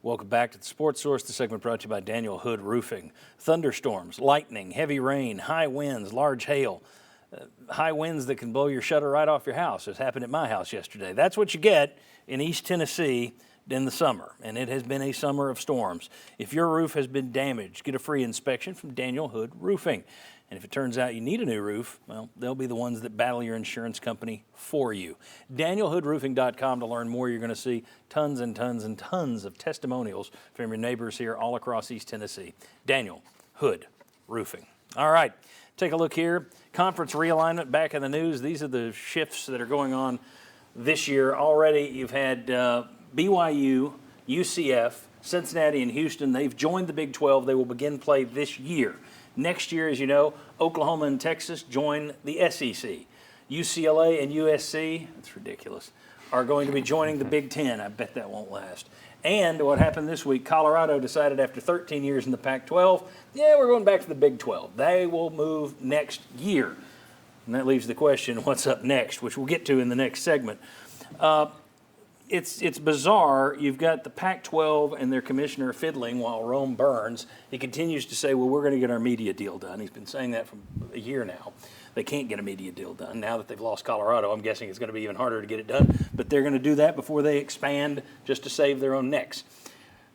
Welcome back to the Sports Source. The segment brought to you by Daniel Hood Roofing. Thunderstorms, lightning, heavy rain, high winds, large hail, high winds that can blow your shutter right off your house, as happened at my house yesterday. That's what you get in East Tennessee in the summer, and it has been a summer of storms. If your roof has been damaged, get a free inspection from Daniel Hood Roofing. And if it turns out you need a new roof, well, they'll be the ones that battle your insurance company for you. DanielHoodRoofing.com to learn more. You're going to see tons and tons and tons of testimonials from your neighbors here all across East Tennessee. Daniel Hood Roofing. All right, take a look here. Conference realignment back in the news. These are the shifts that are going on this year. Already you've had BYU, UCF, Cincinnati, and Houston. They've joined the Big 12. They will begin play this year. Next year, as you know, Oklahoma and Texas join the SEC. UCLA and USC, that's ridiculous, are going to be joining the Big 10. I bet that won't last. And what happened this week, Colorado decided after 13 years in the Pac-12, yeah, we're going back to the Big 12. They will move next year. And that leaves the question, what's up next, which we'll get to in the next segment. It's bizarre. You've got the Pac-12 and their commissioner fiddling while Rome burns. He continues to say, well, we're going to get our media deal done. He's been saying that for a year now. They can't get a media deal done. Now that they've lost Colorado, I'm guessing it's going to be even harder to get it done. But they're going to do that before they expand just to save their own necks.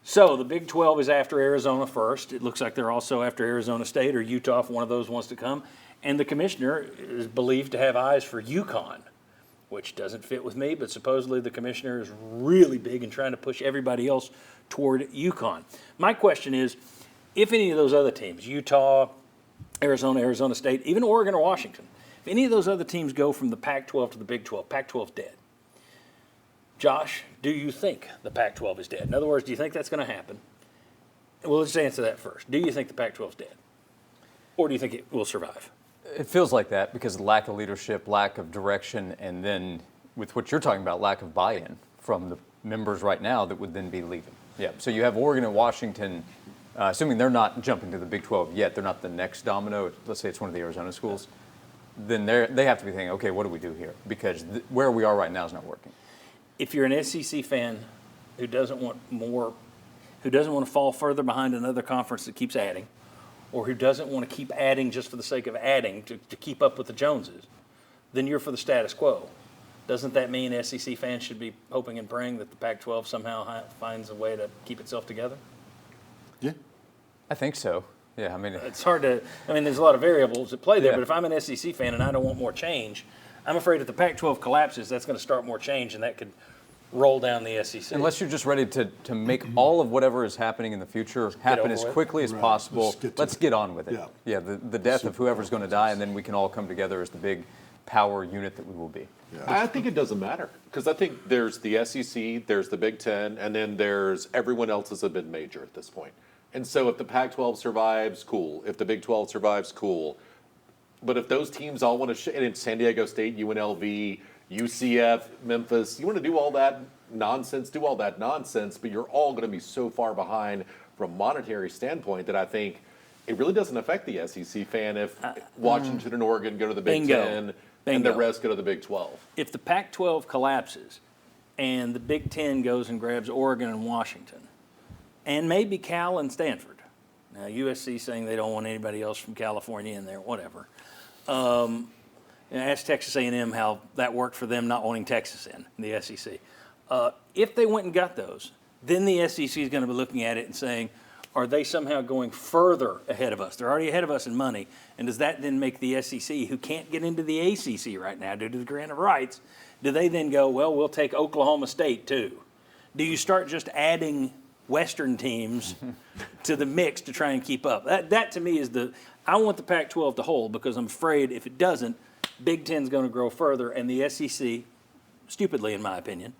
So the Big 12 is after Arizona first. It looks like they're also after Arizona State or Utah if one of those wants to come. And the commissioner is believed to have eyes for UConn, which doesn't fit with me, but supposedly the commissioner is really big in trying to push everybody else toward UConn. My question is, if any of those other teams, Utah, Arizona, Arizona State, even Oregon or Washington, if any of those other teams go from the Pac-12 to the Big 12, Pac-12 dead. Josh, do you think the Pac-12 is dead? In other words, do you think that's going to happen? Well, let's answer that first. Do you think the Pac-12 is dead? Or do you think it will survive? It feels like that because of lack of leadership, lack of direction, and then with what you're talking about, lack of buy-in from the members right now that would then be leaving. Yeah. So you have Oregon and Washington, assuming they're not jumping to the Big 12 yet, they're not the next domino. Let's say it's one of the Arizona schools. Then they have to be thinking, okay, what do we do here? Because where we are right now is not working. If you're an SEC fan who doesn't want to fall further behind another conference that keeps adding, or who doesn't want to keep adding just for the sake of adding to keep up with the Joneses, then you're for the status quo. Doesn't that mean SEC fans should be hoping and praying that the Pac-12 somehow finds a way to keep itself together? Yeah. I think so. Yeah, I mean, it's hard to, there's a lot of variables at play there, but if I'm an SEC fan and I don't want more change, I'm afraid if the Pac-12 collapses, that's going to start more change, and that could roll down the SEC. Unless you're just ready to make all of whatever is happening in the future happen as quickly as possible. Let's get on with it. Yeah, the death of whoever's going to die, and then we can all come together as the big power unit that we will be. Yeah. I think it doesn't matter because I think there's the SEC, there's the Big Ten, and then there's everyone else has been major at this point. And so if the Pac-12 survives, cool. If the Big 12 survives, cool. But if those teams all want to, and it's San Diego State, UNLV, UCF, Memphis, you want to do all that nonsense, but you're all going to be so far behind from a monetary standpoint that I think it really doesn't affect the SEC fan if Washington and Oregon go to the Big Ten and the rest go to the Big 12. If the Pac-12 collapses and the Big Ten goes and grabs Oregon and Washington, and maybe Cal and Stanford. Now, USC saying they don't want anybody else from California in there, whatever. Ask Texas A&M how that worked for them not wanting Texas in the SEC. If they went and got those, then the SEC is going to be looking at it and saying, are they somehow going further ahead of us? They're already ahead of us in money. And does that then make the SEC, who can't get into the ACC right now due to the grant of rights, do they then go, well, we'll take Oklahoma State too? Do you start just adding Western teams to the mix to try and keep up? That to me is I want the Pac-12 to hold because I'm afraid if it doesn't, Big Ten's going to grow further, and the SEC, stupidly in my opinion,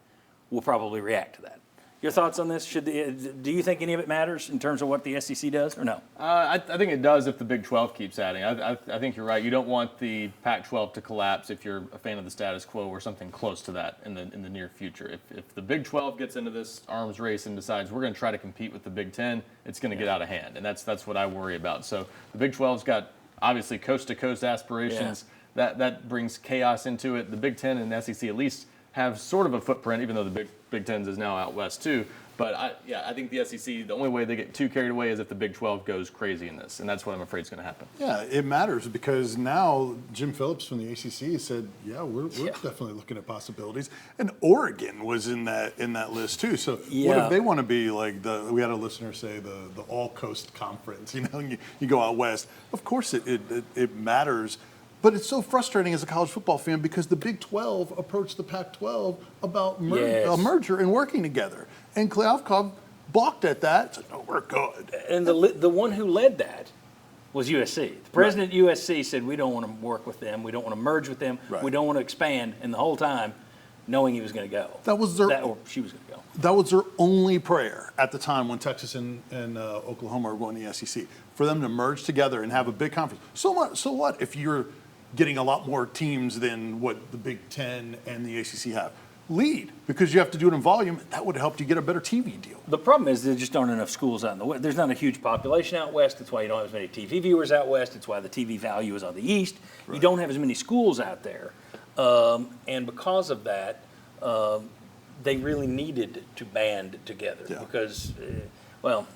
will probably react to that. Your thoughts on this? Do you think any of it matters in terms of what the SEC does, or no? I think it does if the Big 12 keeps adding. I think you're right. You don't want the Pac-12 to collapse if you're a fan of the status quo or something close to that in the near future. If the Big 12 gets into this arms race and decides we're going to try to compete with the Big 10, it's going to get out of hand, and that's what I worry about. So the Big 12's got obviously coast-to-coast aspirations. Yeah. That brings chaos into it. The Big 10 and the SEC at least have sort of a footprint, even though the Big Ten is now out west too. But I think the SEC, the only way they get too carried away is if the Big 12 goes crazy in this, and that's what I'm afraid is going to happen. Yeah, it matters because now Jim Phillips from the ACC said, "Yeah, we're definitely looking at possibilities." And Oregon was in that list too. So what if they want to be like we had a listener say the All Coast Conference? You know, you go out west. Of course, it matters. But it's so frustrating as a college football fan because the Big 12 approached the Pac-12 about a merger and working together. And Kliavkoff balked at that. Said, "No, we're good." And the one who led that was USC. The president of USC said, "We don't want to work with them. We don't want to merge with them. Right. We don't want to expand." And the whole time, knowing he was going to go. That was their, or she was going to go. That was their only prayer at the time when Texas and Oklahoma were going to the SEC, for them to merge together and have a big conference. So what if you're getting a lot more teams than what the Big Ten and the ACC have? Lead, because you have to do it in volume. That would help you get a better TV deal. The problem is there just aren't enough schools out in the West. There's not a huge population out West. That's why you don't have as many TV viewers out West. It's why the TV value is on the East. Right. You don't have as many schools out there. And because of that, they really needed to band together because,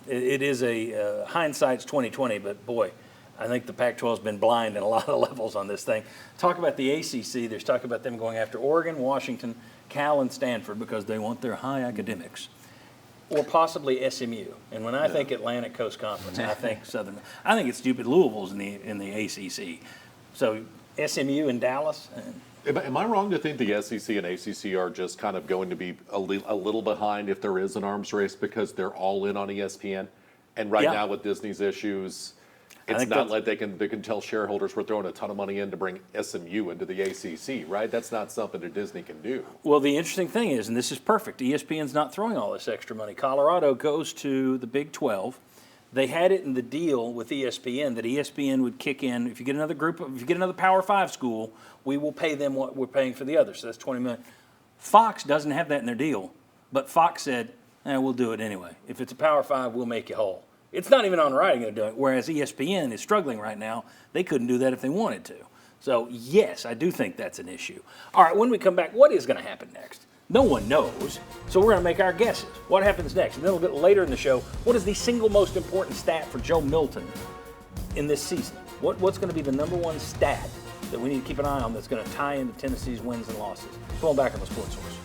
it is a hindsight's 20/20, but boy, I think the Pac-12's been blind in a lot of levels on this thing. Talk about the ACC. There's talk about them going after Oregon, Washington, Cal, and Stanford because they want their high academics, or possibly SMU. And when I think Atlantic Coast Conference, I think Southern. I think it's stupid. Louisville's in the ACC. So SMU in Dallas. Am I wrong to think the SEC and ACC are just kind of going to be a little behind if there is an arms race because they're all in on ESPN? And right now with Disney's issues, it's not like they can tell shareholders we're throwing a ton of money in to bring SMU into the ACC, right? That's not something that Disney can do. Well, the interesting thing is, and this is perfect, ESPN's not throwing all this extra money. Colorado goes to the Big 12. They had it in the deal with ESPN that ESPN would kick in. If you get another Power 5 school, we will pay them what we're paying for the others. So that's $20 million. Fox doesn't have that in their deal, but Fox said, we'll do it anyway. If it's a Power 5, we'll make you whole. It's not even on writing they're doing it, whereas ESPN is struggling right now. They couldn't do that if they wanted to. So, yes, I do think that's an issue. All right, when we come back, what is going to happen next? No one knows, so we're going to make our guesses. What happens next? And then a little bit later in the show, what is the single most important stat for Joe Milton in this season? What's going to be the number one stat that we need to keep an eye on that's going to tie into Tennessee's wins and losses? Going back on the Sports Source.